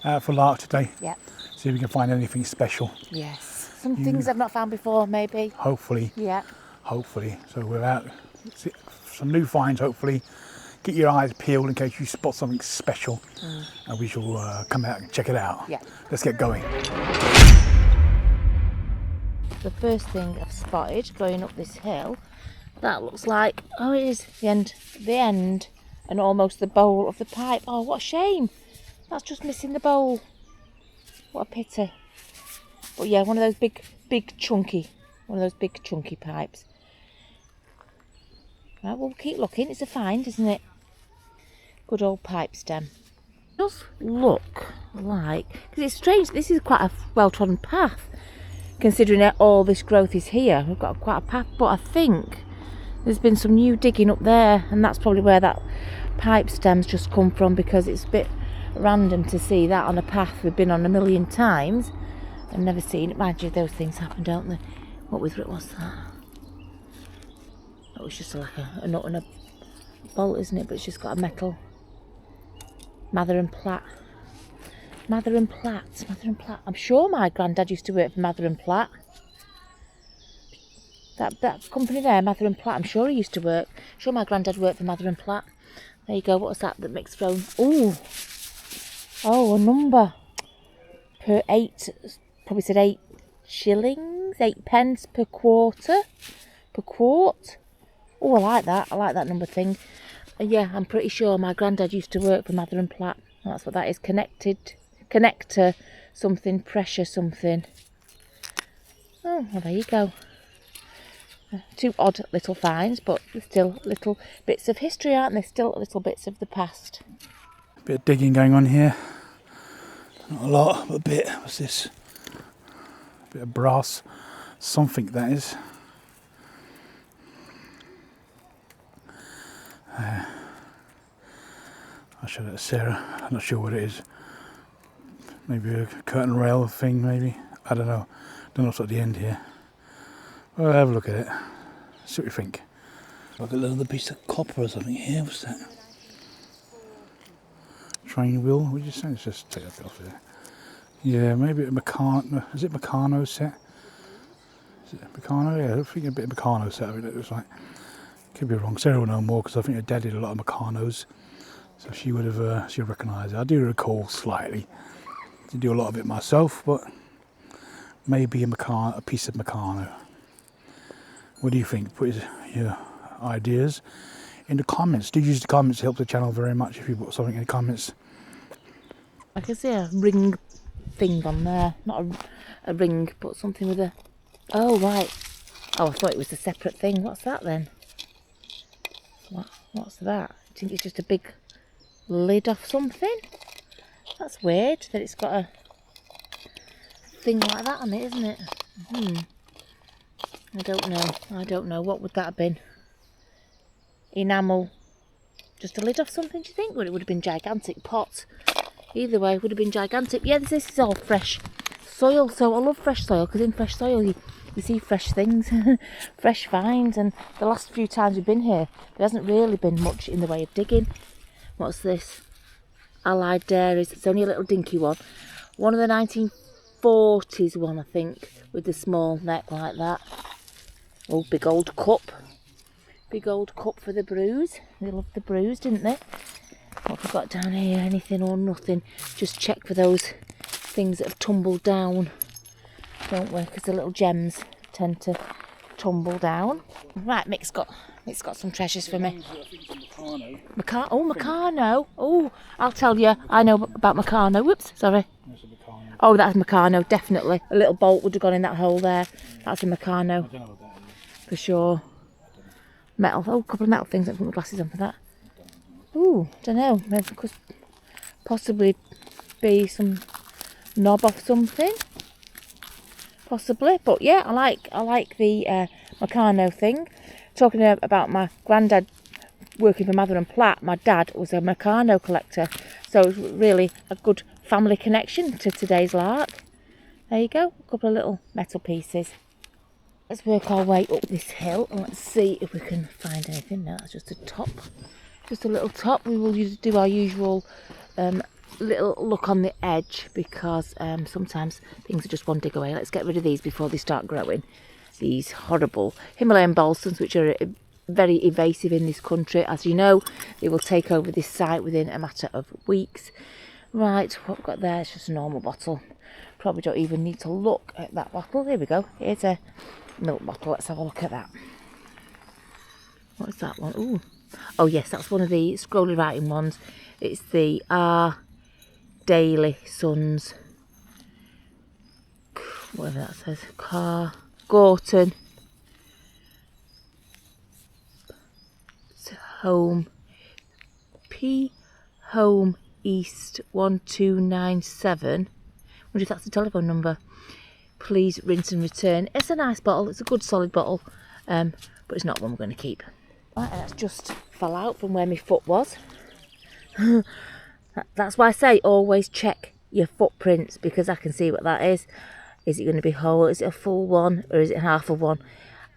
out for lark today. Yep. See if we can find anything special. Yes. Some things I've not found before, maybe. Hopefully. Yeah. Hopefully. So we're out. Some new finds, hopefully. Get your eyes peeled in case you spot something special. And we shall come out and check it out. Yeah. Let's get going. The first thing I've spotted going up this hill, that looks like, oh, it is the end and almost the bowl of the pipe. Oh, what a shame. That's just missing the bowl. What a pity. But yeah, one of those big chunky pipes. Right, we'll keep looking. It's a find, isn't it? Good old pipe stem. It does look like, because it's strange, this is quite a well-trodden path, considering that all this growth is here. We've got quite a path, but I think there's been some new digging up there, and that's probably where that pipe stem's just come from, because it's a bit random to see that on a path we've been on a million times and never seen it. Mind you, those things happen, don't they? What was that? That was just like a nut and a bolt, isn't it? But it's just got a metal. Mather and Platt. I'm sure my granddad used to work for Mather and Platt. That company there, Mather and Platt, I'm sure he used to work. I'm sure my granddad worked for Mather and Platt. There you go. What's that mixed phone? Oh, a number. Per 8, probably said 8 shillings, 8 pence per quarter. Per quart. Oh, I like that number thing. Yeah, I'm pretty sure my granddad used to work for Mather and Platt. That's what that is. Connector something, pressure something. Oh, well, there you go. 2 odd little finds, but still little bits of history, aren't they? Still little bits of the past. Bit of digging going on here. Not a lot, but a bit. What's this? A bit of brass. Something that is. I'll show that to Sarah. I'm not sure what it is. Maybe a curtain rail thing, maybe. I don't know. Don't know what's at the end here. Well, have a look at it. See what you think. Like a little piece of copper or something here. What's that? Train wheel. What did you say? Let's just take that off here. Yeah, maybe a Meccano. Is it Meccano set? Is it Meccano? Yeah, I think a bit of Meccano set. I mean, it looks like. Could be wrong. Sarah will know more because I think her dad did a lot of Meccanos, so she would have she'll recognise it. I do recall slightly. I didn't do a lot of it myself, but maybe a piece of Meccano. What do you think? Put your ideas in the comments. Do use the comments to help the channel very much if you put something in the comments. I can see a ring thing on there. Not a ring, but something with a... Oh, right. Oh, I thought it was a separate thing. What's that then? What's that? I think it's just a big lid off something. That's weird that it's got a thing like that on it, isn't it? I don't know. What would that have been? Enamel. Just a lid off something, do you think? Well, it would have been gigantic pot. Either way, it would have been gigantic. Yeah, this is all fresh soil. So I love fresh soil, because in fresh soil you see fresh things, fresh finds. And the last few times we've been here, there hasn't really been much in the way of digging. What's this? Allied Dairies. It's only a little dinky one. One of the 1940s one, I think, with the small neck like that. Oh, big old cup. Big old cup for the brews. They loved the brews, didn't they? What have we got down here? Anything or nothing? Just check for those things that have tumbled down, don't we? Because the little gems tend to tumble down. Right, Mick's got some treasures for me. Meccano. Oh, I'll tell you, I know about Meccano. Whoops, sorry. Oh, that's Meccano, definitely. A little bolt would have gone in that hole there. That's a Meccano. For sure. Metal. Oh, a couple of metal things. I'll put my glasses on for that. Ooh, don't know. Maybe it could possibly be some knob off something. Possibly. But yeah, I like the Meccano thing. Talking about my granddad working for Mather and Platt, my dad was a Meccano collector. So it was really a good family connection to today's lark. There you go. A couple of little metal pieces. Let's work our way up this hill and let's see if we can find anything. No, that's just a top. Just a little top. We will do our usual little look on the edge because sometimes things are just one dig away. Let's get rid of these before they start growing. These horrible Himalayan balsams, which are very evasive in this country. As you know, they will take over this site within a matter of weeks. Right, what we've got there is just a normal bottle. Probably don't even need to look at that bottle. There we go. Here's a milk bottle. Let's have a look at that. What's that one? Ooh. Oh yes, that's one of the scrolly writing ones. It's the Our Daily Sons, whatever that says, Gorton Home P Home East 1297. Wonder if that's the telephone number. Please rinse and return. It's a nice bottle. It's a good solid bottle, but it's not one we're going to keep. Right, and that's just fell out from where my foot was. That's why I say always check your footprints, because I can see what that is. Is it going to be whole? Is it a full one or is it half of one?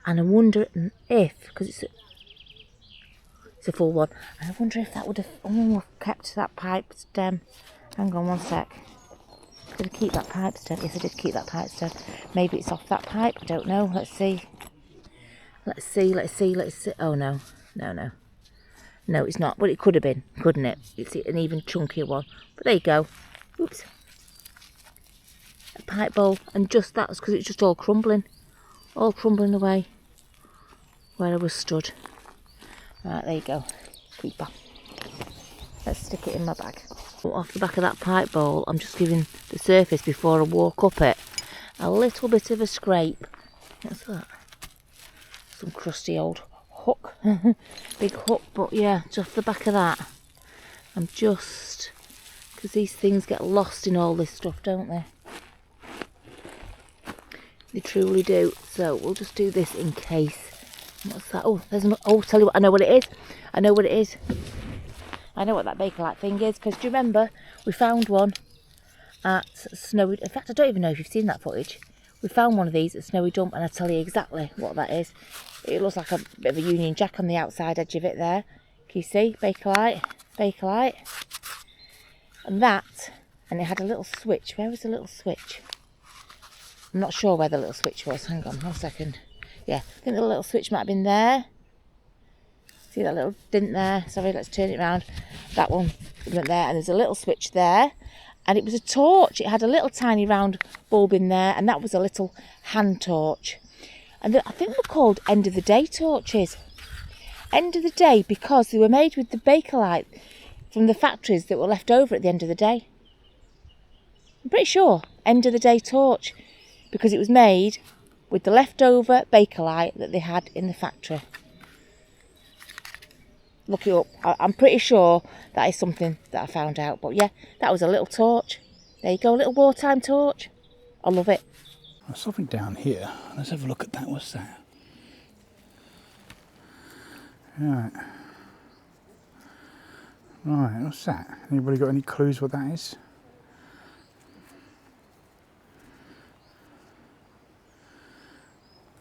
And I wonder if, because it's a full one, and I wonder if that would have kept that pipe stem. Hang on one sec. Did I keep that pipe stem? Yes, I did keep that pipe stem. Maybe it's off that pipe. I don't know. Let's see. Let's see. Oh no. No, it's not. But it could have been, couldn't it? It's an even chunkier one. But there you go. Oops. A pipe bowl. And just that was because it's just all crumbling. All crumbling away where I was stood. Right, there you go. Keeper. Let's stick it in my bag. Off the back of that pipe bowl, I'm just giving the surface before I walk up it a little bit of a scrape. What's that? Some crusty old hook. Big hook, but yeah, just off the back of that. I'm just, because these things get lost in all this stuff, don't they? They truly do. So we'll just do this in case. What's that? Oh, there's another. Oh, tell you what, I know what it is. I know what it is. I know what that Bakelite thing is, because do you remember we found one at Snowy... In fact, I don't even know if you've seen that footage. We found one of these at Snowy Dump, and I'll tell you exactly what that is. It looks like a bit of a Union Jack on the outside edge of it there. Can you see? Bakelite. And that, and it had a little switch. Where was the little switch? I'm not sure where the little switch was. Hang on 1 second. Yeah, I think the little switch might have been there. See that little dint there? Sorry, let's turn it around. That one went there, and there's a little switch there. And it was a torch. It had a little tiny round bulb in there, and that was a little hand torch. And I think they're called end of the day torches. End of the day because they were made with the Bakelite from the factories that were left over at the end of the day. I'm pretty sure end of the day torch, because it was made with the leftover Bakelite that they had in the factory. Look it up. I'm pretty sure that is something that I found out. But yeah, that was a little torch. There you go, a little wartime torch. I love it. There's something down here. Let's have a look at that. What's that? Right, what's that? Anybody got any clues what that is?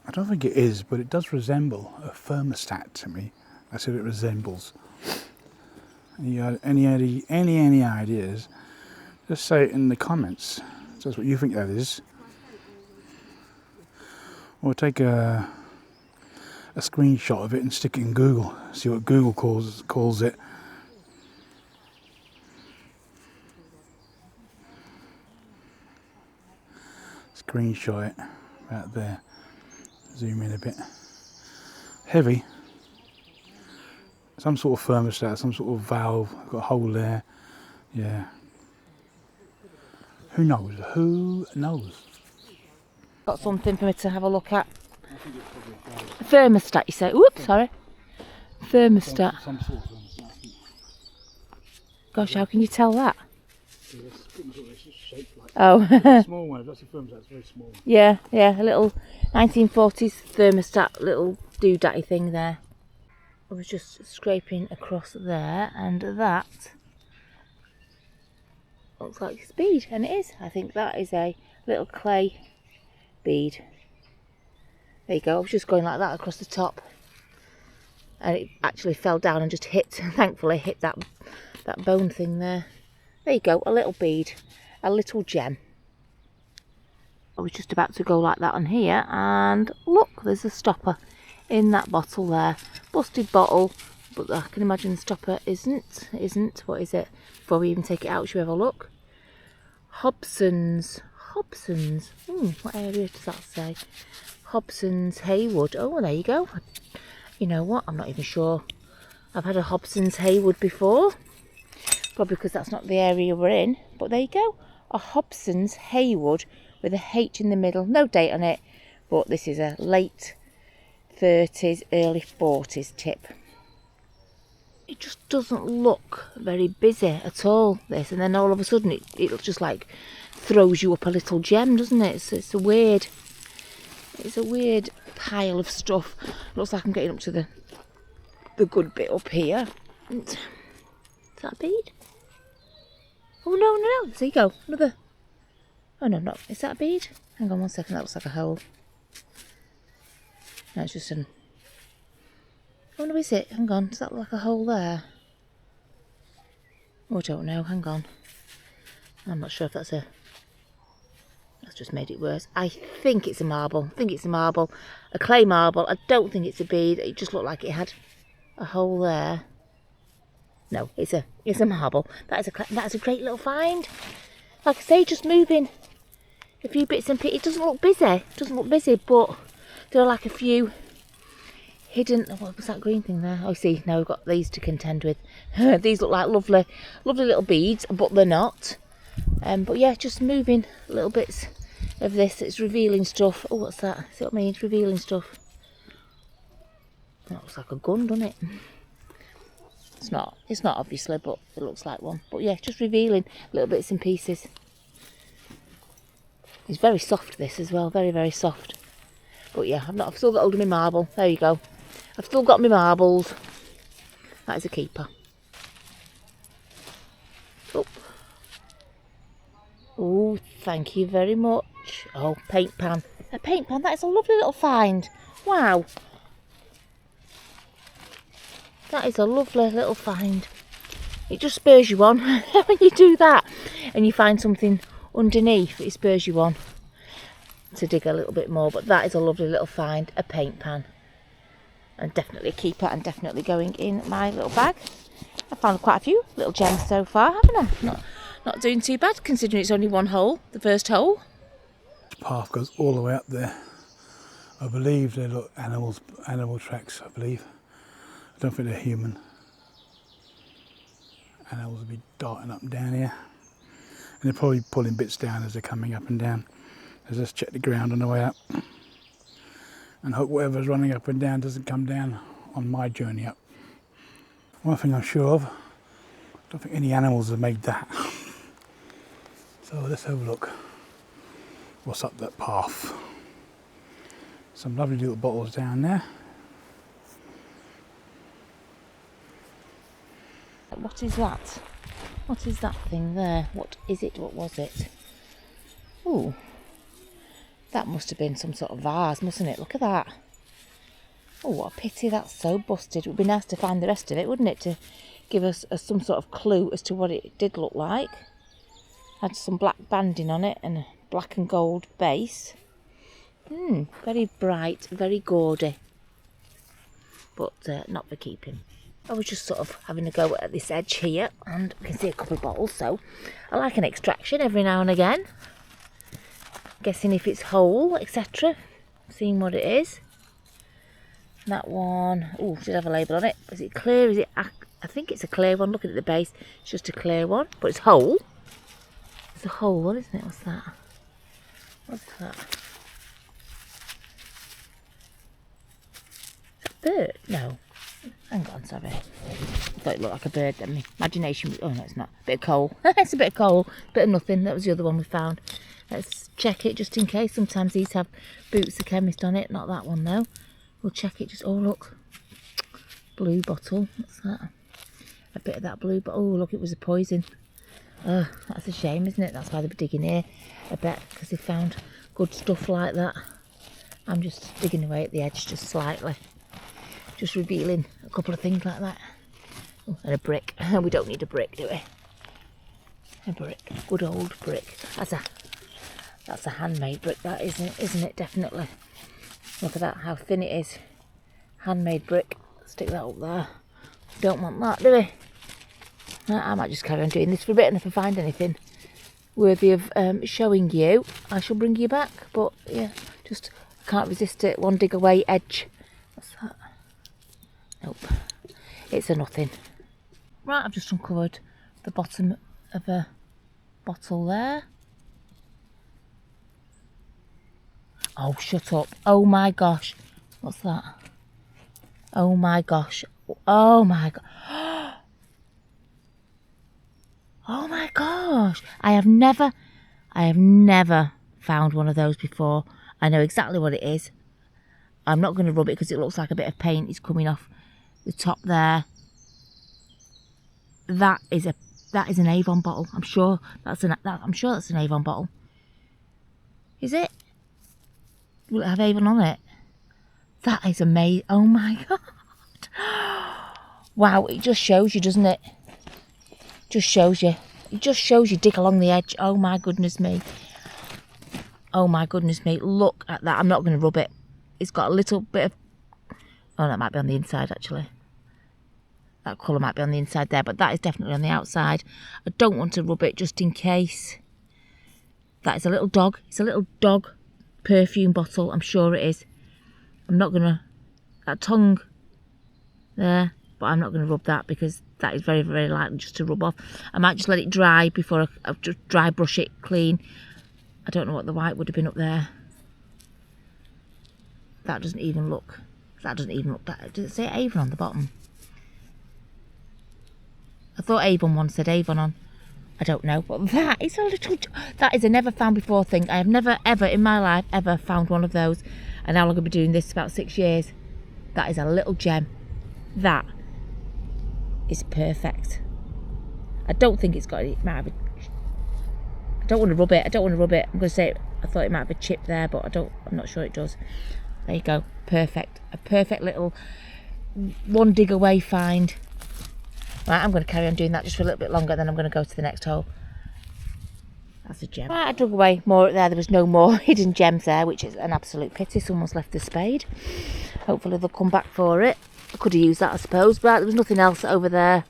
I don't think it is, but it does resemble a thermostat to me. I said it resembles. Any ideas? Just say it in the comments. That's what you think that is. Or take a screenshot of it and stick it in Google. See what Google calls it. Screenshot it right there. Zoom in a bit. Heavy. Some sort of thermostat, some sort of valve, got a hole there. Yeah. Who knows? Who knows? Got something for me to have a look at. A thermostat, you say? Oops, sorry. Thermostat. Some sort of thermostat. Gosh, how can you tell that? Yeah, it's just shaped like Oh. small one. That's a thermostat. It's very small. Yeah, a little 1940s thermostat, little doodatty thing there. I was just scraping across there, and that looks like it's bead, and it is. I think that is a little clay bead. There you go. I was just going like that across the top, and it actually fell down and just hit. Thankfully, hit that bone thing there. There you go, a little bead, a little gem. I was just about to go like that on here, and look, there's a stopper in that bottle there. Busted bottle, but I can imagine the stopper isn't. What is it? Before we even take it out, should we have a look? Hobson's. What area does that say? Hobson's Haywood. Oh, there you go. You know what? I'm not even sure. I've had a Hobson's Haywood before. Probably because that's not the area we're in. But there you go. A Hobson's Haywood with a H in the middle. No date on it. But this is a late 30s, early 40s tip. It just doesn't look very busy at all, this. And then all of a sudden it just like throws you up a little gem, doesn't it? It's a weird pile of stuff. Looks like I'm getting up to the good bit up here. Is that a bead? Oh no, there you go, another. Oh no, is that a bead? Hang on 1 second, that looks like a hole. No, it's just an. Oh no, is it? Hang on, does that look like a hole there? Oh, I don't know, hang on. I'm not sure if that's a. That's just made it worse. I think it's a marble. A clay marble. I don't think it's a bead. It just looked like it had a hole there. No, it's a marble. That's a great little find. Like I say, just moving a few bits and pieces. It doesn't look busy. But there are like a few hidden. What was that green thing there? Oh, see, now we've got these to contend with. These look like lovely little beads, but they're not. But yeah, just moving little bits of this. It's revealing stuff. Oh, what's that? See what I mean? It's revealing stuff. That looks like a gun, doesn't it? It's not obviously, but it looks like one. But yeah, just revealing little bits and pieces. It's very soft, this as well. Very, very soft. But yeah, I've still got hold of my marble. There you go. I've still got my marbles. That is a keeper. Oh, thank you very much. Oh, paint pan. A paint pan, that is a lovely little find. Wow. That is a lovely little find. It just spurs you on when you do that. And you find something underneath, it spurs you on to dig a little bit more. But that is a lovely little find, a paint pan. And definitely a keeper, and definitely going in my little bag. I found quite a few little gems so far, haven't I? Not doing too bad, considering it's only one hole, the first hole. The path goes all the way up there. I believe they look animal tracks, I believe. I don't think they're human. Animals will be darting up and down here. And they're probably pulling bits down as they're coming up and down. Let's just check the ground on the way up. And hope whatever's running up and down doesn't come down on my journey up. One thing I'm sure of, I don't think any animals have made that. So let's have a look what's up that path. Some lovely little bottles down there. What is that? What is that thing there? What is it? What was it? Ooh, that must have been some sort of vase, mustn't it? Look at that. Oh, what a pity, that's so busted. It would be nice to find the rest of it, wouldn't it? To give us some sort of clue as to what it did look like. Had some black banding on it and a black and gold base. Very bright, very gaudy. But not for keeping. I was just sort of having a go at this edge here, and you can see a couple of bottles, so I like an extraction every now and again. Guessing if it's whole, etc. Seeing what it is. That one, oh, should have a label on it. Is it clear? Is it? I think it's a clear one. Looking at the base, it's just a clear one, but it's whole. It's a whole one, isn't it? What's that? What's that? Is that a bird? No. Hang on, sorry. I thought it looked like a bird then. My imagination. Oh no, it's not. Bit of coal. It's a bit of coal. Bit of nothing. That was the other one we found. Let's check it just in case. Sometimes these have Boots the Chemist on it. Not that one though. We'll check it. Just, oh look, blue bottle. What's that? A bit of that blue. But oh look, it was a poison. Oh, that's a shame, isn't it? That's why they were digging here. I bet because they found good stuff like that. I'm just digging away at the edge just slightly. Just revealing a couple of things like that. Oh, and a brick. We don't need a brick, do we? A brick, good old brick. That's a handmade brick, that isn't it? Definitely. Look at that, how thin it is. Handmade brick. Stick that up there. Don't want that, do we? I might just carry on doing this for a bit, and if I find anything worthy of showing you, I shall bring you back. But yeah, just can't resist it. One dig away edge. What's that? Nope. It's a nothing. Right, I've just uncovered the bottom of a bottle there. Oh, shut up. Oh my gosh. What's that? Oh my gosh. Oh my god. Oh my gosh. I have never found one of those before. I know exactly what it is. I'm not going to rub it because it looks like a bit of paint is coming off the top there. That is an Avon bottle. I'm sure that's an Avon bottle. Is it? Will it have Avon on it? That is amazing. Oh my god. Wow, it just shows you, doesn't it? Just shows you. It just shows you dig along the edge. Oh my goodness me. Oh my goodness me. Look at that. I'm not going to rub it. It's got a little bit of... Oh, that might be on the inside actually. That colour might be on the inside there, but that is definitely on the outside. I don't want to rub it just in case. That is a little dog. It's a little dog perfume bottle. I'm sure it is. I'm not going to... That tongue there, but I'm not going to rub that because that is very, very likely just to rub off. I might just let it dry before I just dry brush it clean. I don't know what the white would have been up there. That doesn't even look... That doesn't even look... Does it say Avon on the bottom? I thought Avon one said Avon on. I don't know, but that is a little... That is a never found before thing. I have never, ever in my life, ever found one of those. And how long I've been doing this? About 6 years. That is a little gem. That is perfect. I don't think it's got... It might have a... I don't want to rub it. I don't want to rub it. I'm going to say... I thought it might have a chip there, but I'm not sure it does. There you go. Perfect. A perfect little one dig away find. Right, I'm going to carry on doing that just for a little bit longer, then I'm going to go to the next hole. That's a gem. Right, I dug away more there. There was no more hidden gems there, which is an absolute pity. Someone's left the spade. Hopefully they'll come back for it. I could have used that, I suppose. But there was nothing else over there.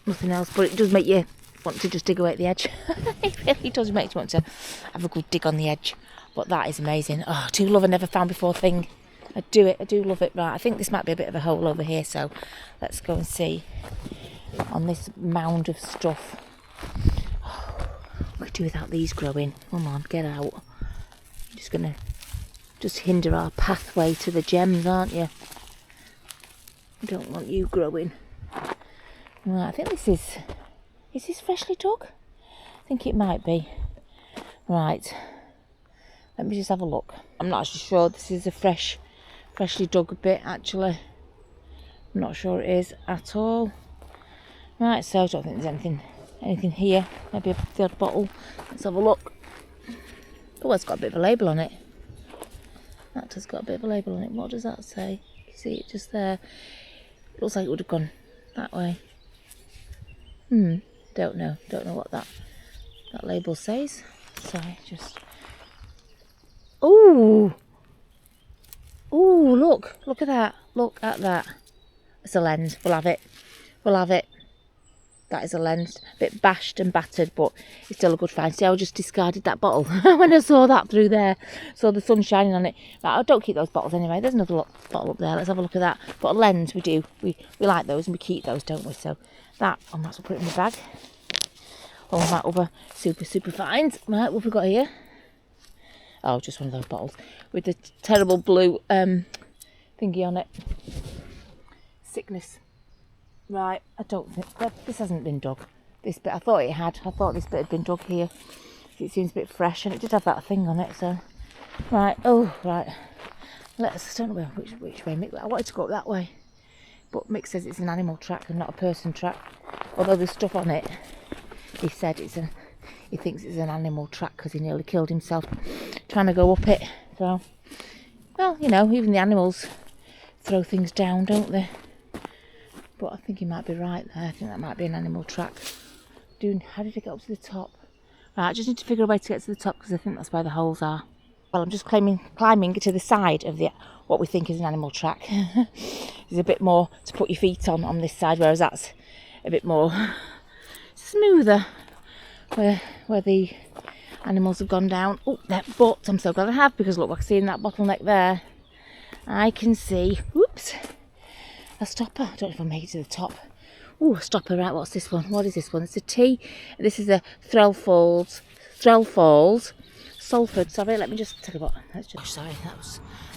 Nothing else, but it does make you want to just dig away at the edge. It really does make you want to have a good dig on the edge. But that is amazing. Oh, I do love a never found before thing. I do love it. Right, I think this might be a bit of a hole over here, so let's go and see on this mound of stuff. Oh, we could do without these growing. Come on, get out. You're just going to hinder our pathway to the gems, aren't you? I don't want you growing. Right, I think this is this freshly dug? I think it might be. Right, let me just have a look. I'm not actually sure this is a freshly dug a bit actually. I'm not sure it is at all. Right, so I don't think there's anything here. Maybe a third bottle. Let's have a look. Oh, it's got a bit of a label on it. That has got a bit of a label on it. What does that say? You see it just there. It looks like it would have gone that way. Don't know what that label says. Sorry, just... Ooh! Ooh, look at that. Look at that. It's a lens. We'll have it. That is a lens. A bit bashed and battered, but it's still a good find. See, I just discarded that bottle when I saw that through there. Saw the sun shining on it. Right, I don't keep those bottles anyway. There's another bottle up there. Let's have a look at that. But a lens, we do. We like those and we keep those, don't we? So that, I might as well put it in the bag. All my other super finds. Right, what have we got here? Oh, just one of those bottles with the terrible blue thingy on it. Sickness. Right, I don't think this hasn't been dug. This bit, I thought it had. I thought this bit had been dug here. It seems a bit fresh, and it did have that thing on it. So, right. Oh, right. I don't know which way. Mick, I wanted to go up that way, but Mick says it's an animal track and not a person track. Although there's stuff on it, he said he thinks it's an animal track because he nearly killed himself trying to go up it. So, well, you know, even the animals throw things down, don't they? But I think he might be right there. I think that might be an animal track. How did I get up to the top? Right, I just need to figure a way to get to the top because I think that's where the holes are. Well, I'm just climbing to the side of what we think is an animal track. There's a bit more to put your feet on this side, whereas that's a bit more smoother where the animals have gone down. Oh, but I'm so glad I have, because look, I can see in that bottleneck there, I can see, whoops, a stopper. I don't know if I'll make it to the top. Oh, a stopper, right, what's this one? What is this one? It's a T. This is a Threll Falls, Salford. Sorry, let me just take a look. Sorry,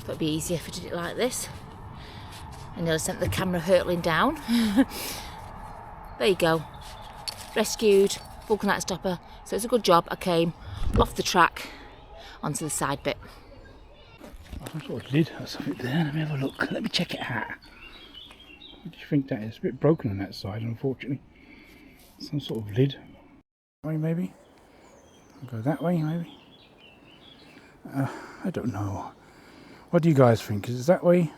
that'd be easier if I did it like this. I nearly sent the camera hurtling down. There you go. Rescued, vulcanite stopper. So it's a good job. I came off the track onto the side bit. Some sort of lid or something there. Let me have a look. Let me check it out. What do you think that is? It's a bit broken on that side, unfortunately. Some sort of lid. Way maybe? I'll go that way maybe? I don't know. What do you guys think? Is it that way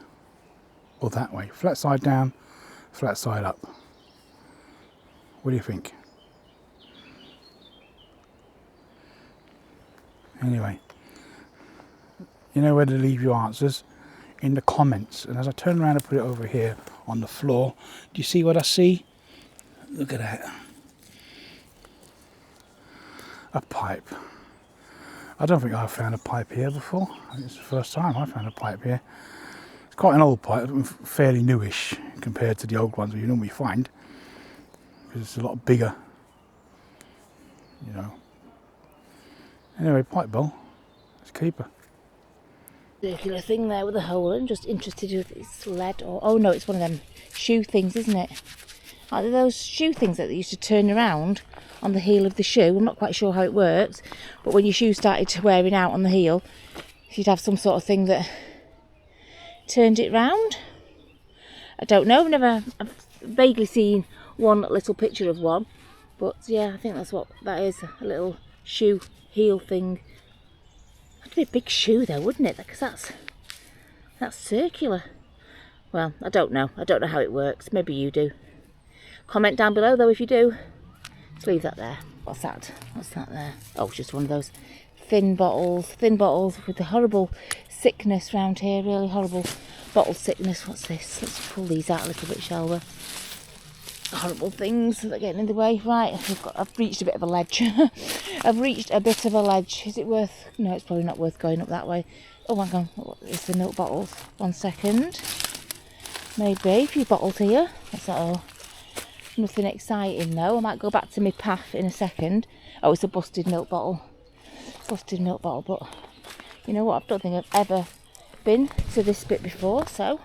or that way? Flat side down, flat side up. What do you think? Anyway, you know where to leave your answers, in the comments. And as I turn around and put it over here on the floor, do you see what I see? Look at that. A pipe. I don't think I've found a pipe here before. I think it's the first time I found a pipe here. It's quite an old pipe, fairly newish compared to the old ones that you normally find, because it's a lot bigger, you know. Anyway, pipe bowl. Let's keep her. Circular thing there with a hole in. Just interested if it's lead or... Oh no, it's one of them shoe things, isn't it? Are they those shoe things that they used to turn around on the heel of the shoe? I'm not quite sure how it works, but when your shoe started wearing out on the heel, you'd have some sort of thing that turned it round. I don't know. I've vaguely seen one little picture of one, but yeah, I think that's what that is. A little shoe heel thing. That'd be a big shoe though, wouldn't it? Because that's circular. Well, I don't know how it works. Maybe you do. Comment down below though if you do. Let's leave that there. What's that there? Oh, it's just one of those thin bottles with the horrible sickness round here. Really horrible bottle sickness. What's this? Let's pull these out a little bit, shall we? Horrible things that are getting in the way. Right, I've reached a bit of a ledge. I've reached a bit of a ledge. Is it worth... No, it's probably not worth going up that way. Oh, hang on. What is the milk bottles? 1 second. Maybe a few bottles here. What's that all? Nothing exciting though. I might go back to my path in a second. Oh, it's a busted milk bottle. Busted milk bottle, but you know what? I don't think I've ever been to this bit before, so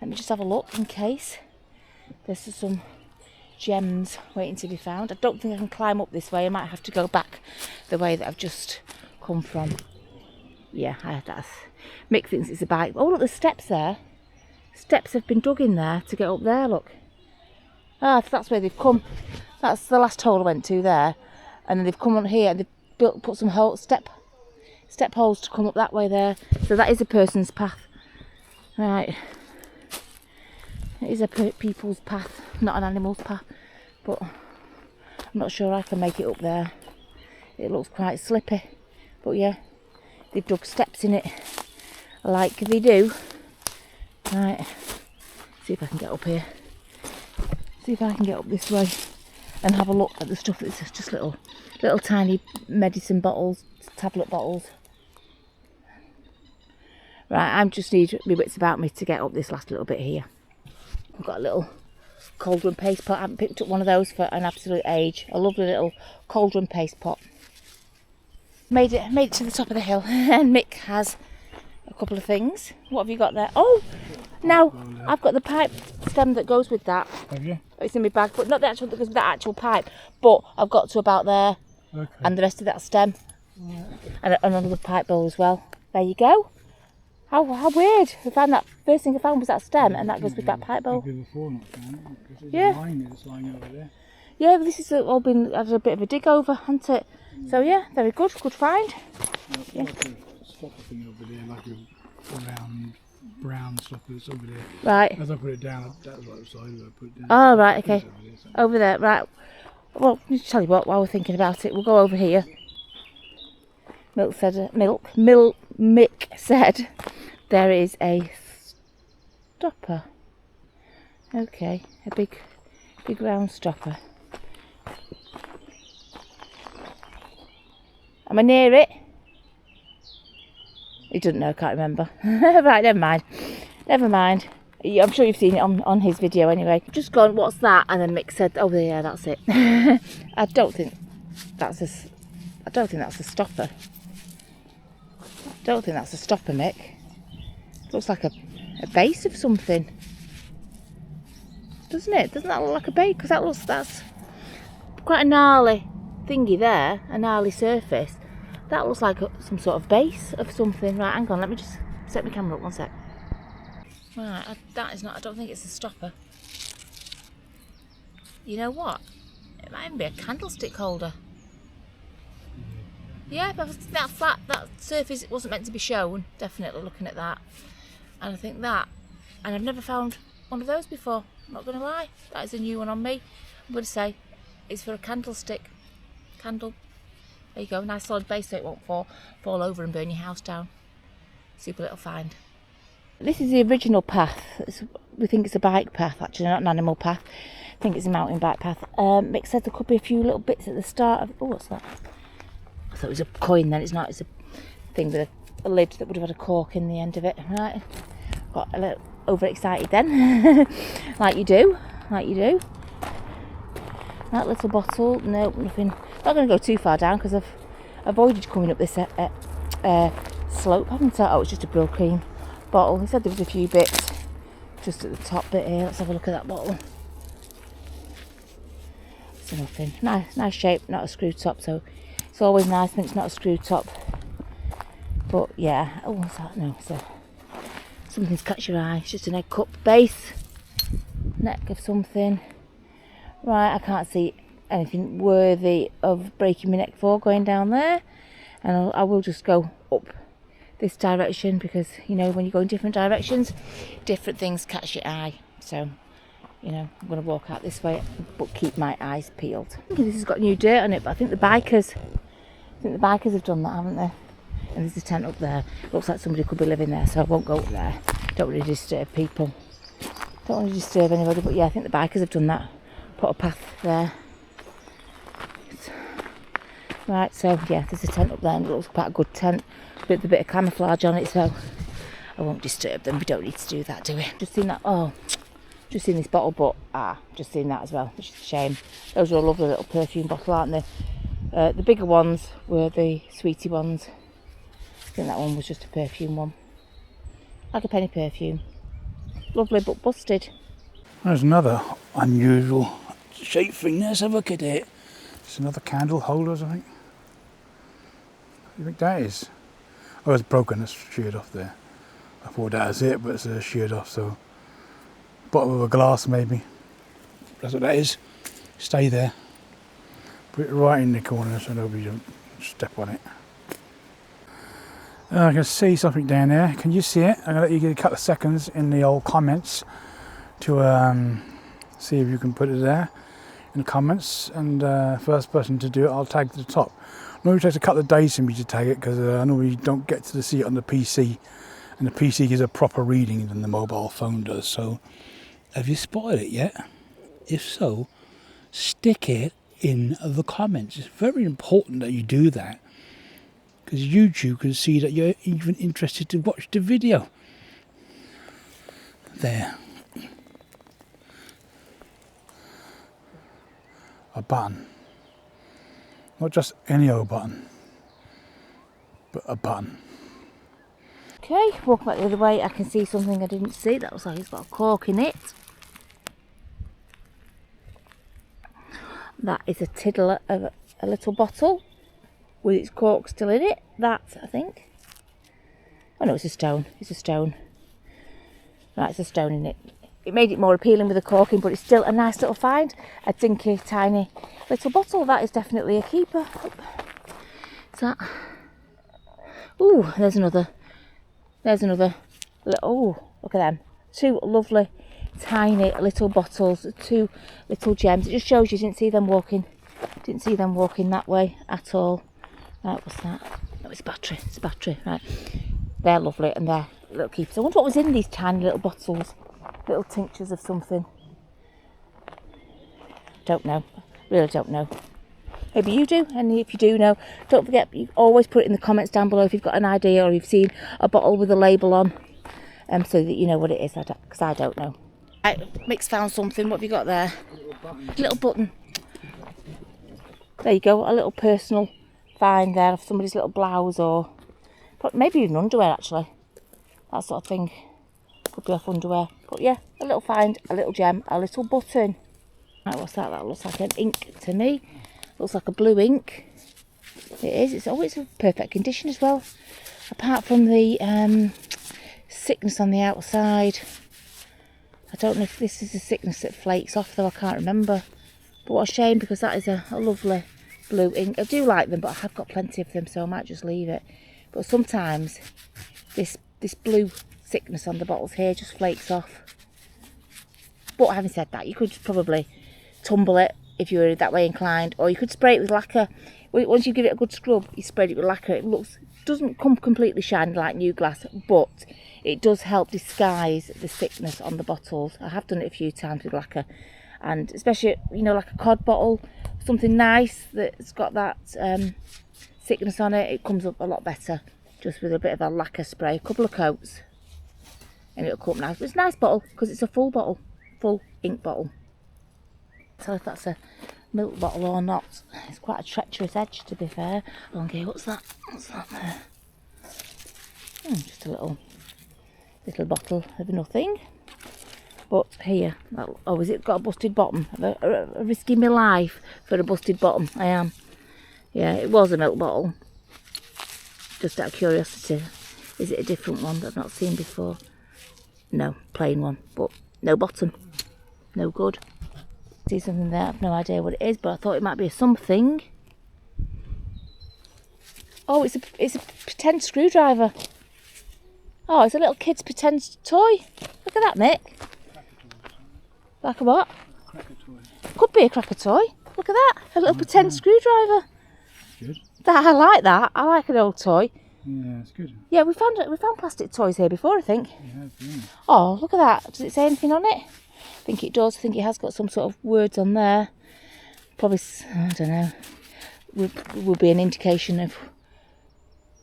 let me just have a look in case there's some gems waiting to be found. I don't think I can climb up this way. I might have to go back the way that I've just come from. Yeah, Mick thinks it's a bike. Oh, look, there's steps there. Steps have been dug in there to get up there, look. Ah, that's where they've come. That's the last hole I went to there. And then they've come on here and they've put some step holes to come up that way there. So that is a person's path. Right. It is a people's path, not an animal's path. But I'm not sure I can make it up there. It looks quite slippy. But yeah, they've dug steps in it like they do. Right. See if I can get up here. See if I can get up this way and have a look at the stuff that's just little tiny medicine bottles, tablet bottles. Right, I just need my wits about me to get up this last little bit here. I've got a little cauldron paste pot. I haven't picked up one of those for an absolute age. A lovely little cauldron paste pot. Made it to the top of the hill, and Mick has a couple of things. What have you got there? Oh, now I've got the pipe stem that goes with that. Have you? It's in my bag, but not the actual that goes with that actual pipe. But I've got to about there, okay. And the rest of that stem, and another pipe bowl as well. There you go. How weird! I found that first thing I found was that stem, and that goes with that pipe bowl. Yeah. It's lying over there. Yeah, this has all been had a bit of a dig over, hasn't it? So yeah, very good. Good find. Yeah. Like a stopper thing over there, like a round brown stopper that's over there. Right. As I put it down, that was right beside where I put it down. Oh right, okay. Over there, right. Well, I'll tell you what, while we're thinking about it, we'll go over here. Mick said there is a stopper. Okay, a big round stopper. Am I near it? He doesn't know, can't remember. Right, never mind. I'm sure you've seen it on his video anyway. Just gone, what's that? And then Mick said, oh yeah, that's it. I don't think that's a stopper. I don't think that's a stopper, Mick. Looks like a base of something. Doesn't it? Doesn't that look like a base? Because that's quite a gnarly thingy there, a gnarly surface. That looks like some sort of base of something. Right, hang on, let me just set my camera up one sec. Right, I don't think it's a stopper. You know what? It might even be a candlestick holder. Yeah, but that flat, that surface, it wasn't meant to be shown. Definitely looking at that. And I think that, and I've never found one of those before. I'm not going to lie. That is a new one on me. I'm going to say it's for a candlestick. Candle. There you go, nice solid base so it won't fall over and burn your house down. Super little find. This is the original path. We think it's a bike path, actually, not an animal path. I think it's a mountain bike path. Mick said there could be a few little bits at the start of... Oh, what's that? I thought it was a coin then. It's not. It's a thing with a lid that would have had a cork in the end of it. Right. Got a little overexcited then. Like you do. That little bottle. No, nothing. Not going to go too far down because I've avoided coming up this slope, haven't I? Oh, it's just a Brill cream bottle. He said there was a few bits just at the top bit here. Let's have a look at that bottle. It's nothing. Nice shape, not a screw top, so it's always nice when it's not a screw top. But yeah, oh, what's that? No, it's something's catch your eye. It's just an egg cup base, neck of something. Right, I can't see anything worthy of breaking my neck for going down there, and I will just go up this direction because, you know, when you go in different directions, different things catch your eye. So, you know, I'm going to walk out this way but keep my eyes peeled. I think this has got new dirt on it, but I think the bikers have done that, haven't they? And there's a tent up there. Looks like somebody could be living there, so I won't go up there. Don't want to disturb people. Don't want to disturb anybody, but yeah, I think the bikers have done that. Put a path there. Right, so yeah, there's a tent up there and it looks quite a good tent with a bit of camouflage on it, so I won't disturb them. We don't need to do that, do we? Just seen that, just seen this bottle, but just seen that as well, which is a shame. Those are a lovely little perfume bottle, aren't they? The bigger ones were the sweetie ones. I think that one was just a perfume one. Like a penny perfume. Lovely but busted. There's another unusual shape thing. Let's have a look at it. It's another candle holders, I think. What do you think that is? Oh, it's broken. It's sheared off there. I thought that was it, but it's sheared off. So, bottom of a glass maybe. That's what that is. Stay there. Put it right in the corner so nobody don't step on it. I can see something down there. Can you see it? I'm going to let you get a couple of seconds in the old comments to see if you can put it there in the comments, and first person to do it I'll tag to the top. Normally it takes a couple of days for me to tag it because I normally don't get to see it on the PC, and the PC gives a proper reading than the mobile phone does. So have you spotted it yet? If so, stick it in the comments. It's very important that you do that because YouTube can see that you're even interested to watch the video. There. A button. Not just any old button, but a button. Okay, walking back the other way, I can see something I didn't see. That looks like it's got a cork in it. That is a tiddler of a little bottle with its cork still in it. That, I think. Oh no, it's a stone. It's a stone. Right, it's a stone in it. It made it more appealing with the corking, but it's still a nice little find. A dinky, tiny little bottle. That is definitely a keeper. What's that? Ooh, there's another. There's another. Oh, look at them. Two lovely, tiny little bottles. Two little gems. It just shows you didn't see them walking Didn't see them walking that way at all. Right, what's that? No, it's battery. It's battery. Right. They're lovely and they're little keepers. I wonder what was in these tiny little bottles. Little tinctures of something. Don't know. Really don't know. Maybe you do, and if you do know, don't forget, you always put it in the comments down below if you've got an idea or you've seen a bottle with a label on, so that you know what it is, because I don't know. Right, Mick's found something. What have you got there? A little button. There you go, a little personal find there of somebody's little blouse, or maybe even underwear actually. That sort of thing. Could be off underwear. But yeah, a little find, a little gem, a little button. Right, what's that? That looks like an ink to me. Looks like a blue ink. It is. It's always in perfect condition as well. Apart from the sickness on the outside. I don't know if this is a sickness that flakes off though. I can't remember. But what a shame, because that is a lovely blue ink. I do like them, but I have got plenty of them, so I might just leave it. But sometimes this blue sickness on the bottles here just flakes off. But having said that, you could probably tumble it if you were that way inclined, or you could spray it with lacquer. Once you give it a good scrub, you sprayed it with lacquer. It doesn't come completely shiny like new glass, but it does help disguise the thickness on the bottles. I have done it a few times with lacquer, and especially, you know, like a cod bottle, something nice that's got that thickness on it, it comes up a lot better just with a bit of a lacquer spray, a couple of coats, and it'll come up nice. But it's a nice bottle because it's a full bottle, full ink bottle. Tell if that's a milk bottle or not. It's quite a treacherous edge, to be fair. Okay, what's that? What's that there? Just a little bottle of nothing. But here, oh, has it got a busted bottom? Risking my life for a busted bottom. I am. Yeah, it was a milk bottle. Just out of curiosity, is it a different one that I've not seen before? No, plain one, but no bottom. No good. See something there, I've no idea what it is, but I thought it might be a something. Oh, it's a pretend screwdriver. Oh, it's a little kid's pretend toy. Look at that, Mick. Like a what? Cracker toy. Could be a cracker toy. Look at that, a little pretend screwdriver. Good. I like that. I like an old toy. Yeah, it's good. Yeah, we found plastic toys here before, I think. Yeah. Oh, look at that. Does it say anything on it? I think it does. I think it has got some sort of words on there. Probably, I don't know, will be an indication of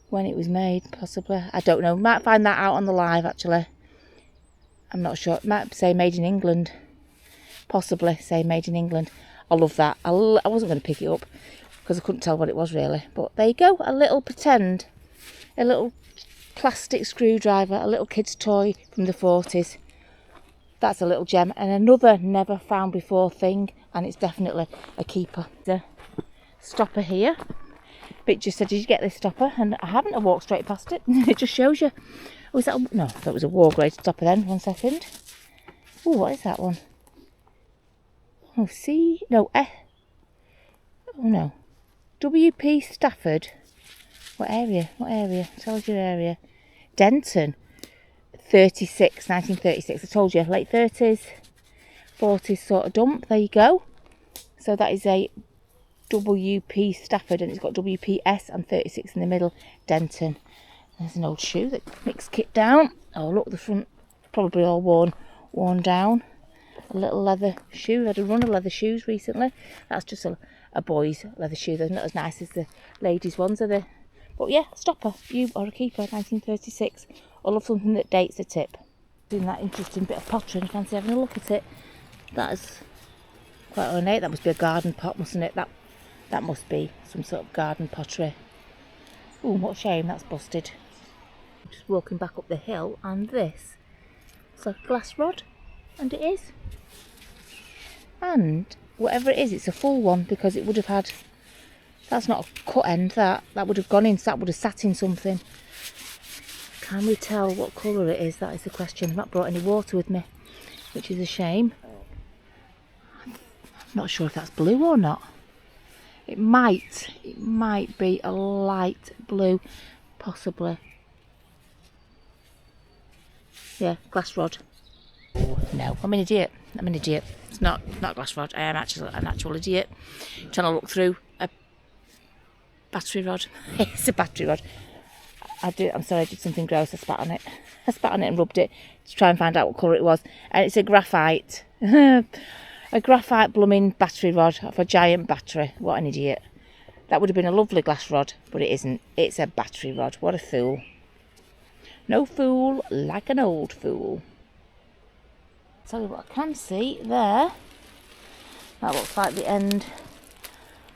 when it was made, possibly. I don't know. Might find that out on the live, actually. I'm not sure. It might say made in England. Possibly say made in England. I love that. I wasn't going to pick it up because I couldn't tell what it was really. But there you go. A little pretend. A little plastic screwdriver. A little kid's toy from the 40s. That's a little gem, and another never found before thing, and it's definitely a keeper. The stopper here. But just said, did you get this stopper? And I haven't. I walked straight past it. It just shows you. Oh, is that no, that was a war grade stopper then. 1 second. Oh, what is that one? Oh, C. No, F. Oh, no. WP Stafford. What area? What area? Tell us your area. Denton. 1936. I told you, late 30s, 40s sort of dump. There you go. So that is a WP Stafford, and it's got WPS and 36 in the middle. Denton. There's an old shoe that Mick's kicked down. Oh, look, the front probably all worn down. A little leather shoe. I had a run of leather shoes recently. That's just a boy's leather shoe. They're not as nice as the ladies' ones, are they? But yeah, stopper. You are a keeper. 1936. I love something that dates a tip. Doing that interesting bit of pottery and fancy having a look at it. That is quite ornate. That must be a garden pot, mustn't it? That must be some sort of garden pottery. Oh, what a shame, that's busted. Just walking back up the hill, and this it's like a glass rod, and it is. And whatever it is, it's a full one, because it would have had. That's not a cut end. That would have gone in. That would have sat in something. Can we tell what colour it is? That is the question. I've not brought any water with me, which is a shame. I'm not sure if that's blue or not. It might be a light blue, possibly. Yeah, glass rod. No, I'm an idiot. It's not a glass rod. I am actually an actual idiot. Trying to look through a battery rod. It's a battery rod. I'm sorry, I did something gross. I spat on it and rubbed it to try and find out what colour it was. And it's a graphite. A graphite blooming battery rod of a giant battery. What an idiot. That would have been a lovely glass rod, but it isn't. It's a battery rod. What a fool. No fool like an old fool. Tell you what I can see there. That looks like the end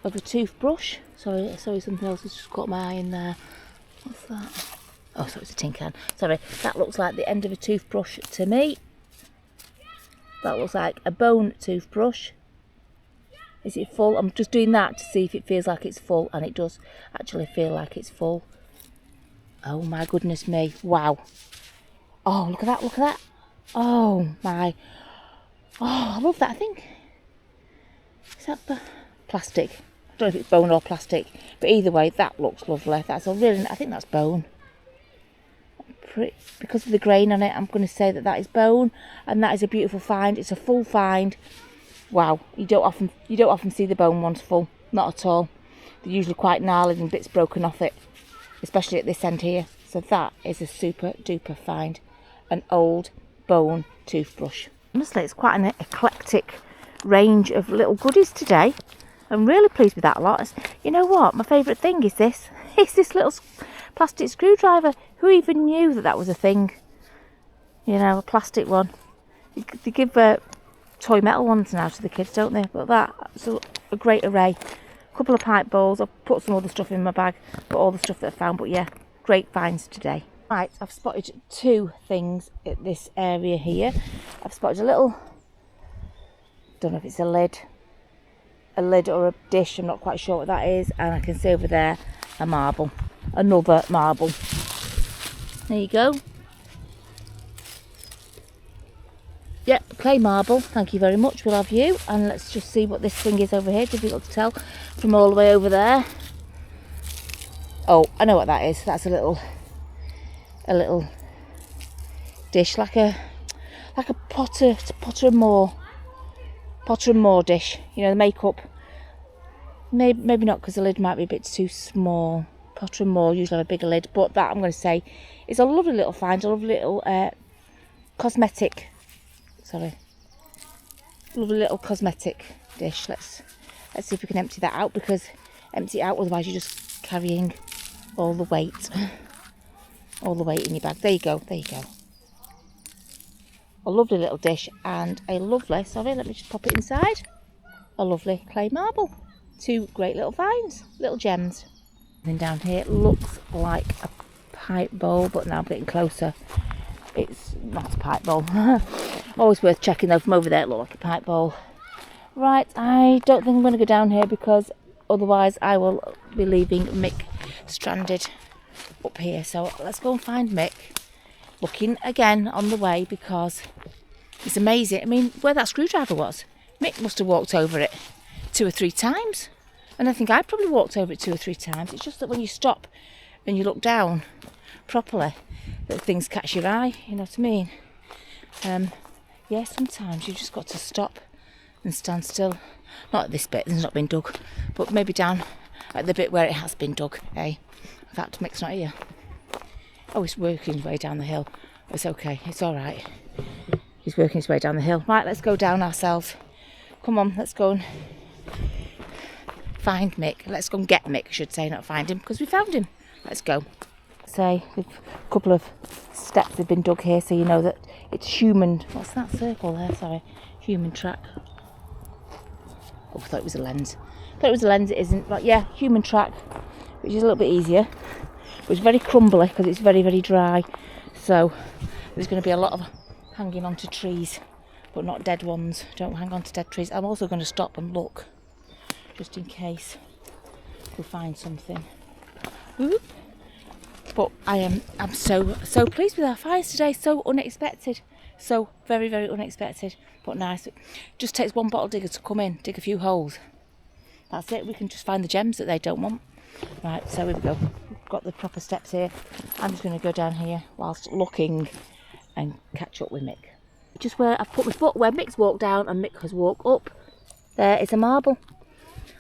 of a toothbrush. Sorry, something else has just caught my eye in there. What's that? Oh, so it's a tin can. Sorry, that looks like the end of a toothbrush to me. That looks like a bone toothbrush. Is it full? I'm just doing that to see if it feels like it's full, and it does actually feel like it's full. Oh my goodness me. Wow. Oh, look at that. Oh my. Oh, I love that. I think. Is that plastic? I don't know if it's bone or plastic, but either way, that looks lovely. That's a really, I think that's bone. Because of the grain on it, I'm going to say that is bone, and that is a beautiful find. It's a full find. Wow, you don't often see the bone ones full, not at all. They're usually quite gnarly and bits broken off it, especially at this end here. So that is a super duper find, an old bone toothbrush. Honestly, it's quite an eclectic range of little goodies today. I'm really pleased with that a lot. You know what? My favourite thing is this. It's this little plastic screwdriver. Who even knew that was a thing? You know, a plastic one. They give toy metal ones now to the kids, don't they? But that's a great array. A couple of pipe bowls. I've put some other stuff in my bag, but all the stuff that I found. But yeah, great finds today. Right, I've spotted two things at this area here. I've spotted a little, don't know if it's a lid or a dish, I'm not quite sure what that is, and I can see over there a marble, another marble. There you go. Yep, clay marble, thank you very much, we'll have you. And let's just see what this thing is over here, difficult to tell from all the way over there. Oh, I know what that is. That's a little dish, like a Potter and More dish, you know, the makeup. Maybe not, because the lid might be a bit too small. Potter and More usually have a bigger lid, but that I'm going to say is a lovely little find, a lovely little cosmetic. Sorry, lovely little cosmetic dish. Let's see if we can empty that out, because empty it out, otherwise you're just carrying all the weight in your bag. There you go. A lovely little dish and a lovely, sorry, let me just pop it inside, a lovely clay marble. Two great little finds, little gems. And down here it looks like a pipe bowl, but now I'm getting closer, it's not a pipe bowl. Always worth checking though, from over there it looked like a pipe bowl. Right, I don't think I'm going to go down here, because otherwise I will be leaving Mick stranded up here. So let's go and find Mick. Looking again on the way, because it's amazing. I mean, where that screwdriver was, Mick must have walked over it 2 or 3 times, and I think I probably walked over it 2 or 3 times. It's just that when you stop and you look down properly, that things catch your eye, you know what I mean? Yeah, sometimes you've just got to stop and stand still. Not at this bit, it's not been dug, but maybe down at the bit where it has been dug, eh? In fact, Mick's not here. Oh, he's working his way down the hill. It's okay, it's alright. He's working his way down the hill. Right, let's go down ourselves. Come on, let's go and find Mick. Let's go and get Mick, I should say, not find him, because we found him. Let's go. Say, a couple of steps have been dug here, so you know that it's human. What's that circle there? Sorry, human track. Oh, I thought it was a lens. It isn't. But yeah, human track, which is a little bit easier. But it's very crumbly because it's very, very dry. So there's going to be a lot of hanging onto trees, but not dead ones. Don't hang on to dead trees. I'm also going to stop and look, just in case we find something. Ooh. But I'm so pleased with our finds today. So unexpected, so very, very unexpected, but nice. It just takes one bottle digger to come in, dig a few holes. That's it. We can just find the gems that they don't want. Right, so here we go. We've got the proper steps here. I'm just going to go down here whilst looking and catch up with Mick. just where I've put my foot, where Mick's walked down and Mick has walked up. There is a marble.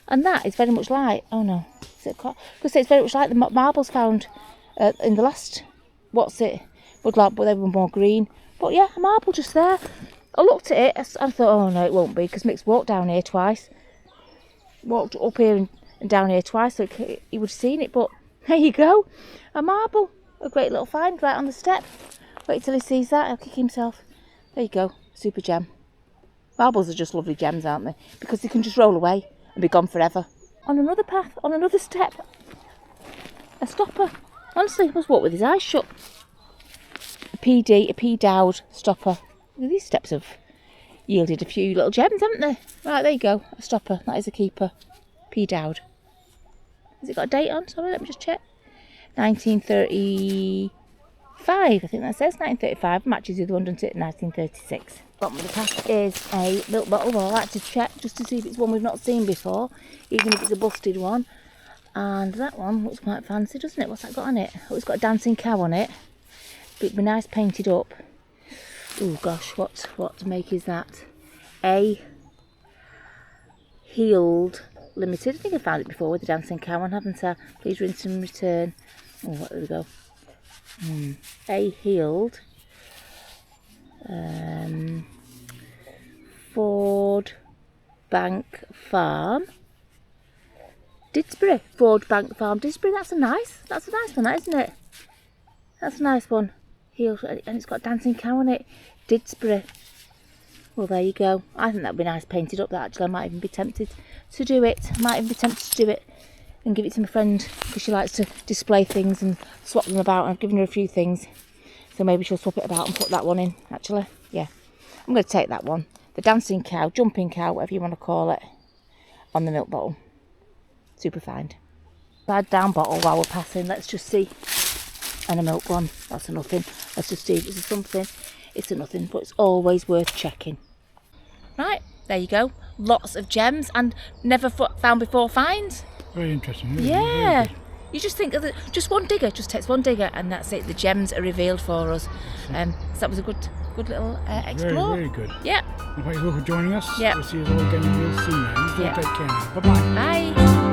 And that is very much like, oh no, is it because it's very much like the marbles found in the last, Mudlark, but they were more green. But yeah, a marble just there. I looked at it and I thought, oh no, it won't be, because Mick's walked down here twice. Walked up here and down here twice, so he would have seen it. But there you go, a marble. A great little find right on the step. Wait till he sees that, he'll kick himself. There you go, super gem. Marbles are just lovely gems, aren't they? Because they can just roll away and be gone forever. On another path, on another step, a stopper. Honestly, he must walk with his eyes shut. A P dowd stopper. These steps have yielded a few little gems, haven't they? Right, there you go, a stopper. That is a keeper. P dowd. Has it got a date on? Sorry, let me just check. 1935, I think that says 1935. Matches the other one, doesn't it? 1936. Bottom of the pack is a milk bottle. Well, I like to check just to see if it's one we've not seen before, even if it's a busted one. And that one looks quite fancy, doesn't it? What's that got on it? Oh, it's got a dancing cow on it. It'd be nice painted up. Oh gosh, what make is that? A Healed Limited. I think I found it before with the dancing cow on, haven't I? Please rinse and return. Oh, there we go. A Healed Ford Bank Farm Didsbury. Ford Bank Farm Didsbury. That's a nice one, that, isn't it? That's a nice one. Healed, and it's got a dancing cow on it. Didsbury. Well, there you go. I think that'd be nice painted up. That actually, I might even be tempted to do it. And give it to my friend, because she likes to display things and swap them about. And I've given her a few things, so maybe she'll swap it about and put that one in. Actually, yeah, I'm going to take that one. The dancing cow, jumping cow, whatever you want to call it, on the milk bottle. Super find. Side down bottle while we're passing. Let's just see. And a milk one. That's a nothing. Let's just see if it's a something. It's a nothing, but it's always worth checking. Right, there you go. Lots of gems and never found before finds. Very interesting. Yeah. You just think of just one digger, just takes one digger, and that's it. The gems are revealed for us. So that was a good little explore. Very, very good. Yeah. Thank you all for joining us. Yeah. We'll see you all again real soon. Take care now. Bye-bye. Bye.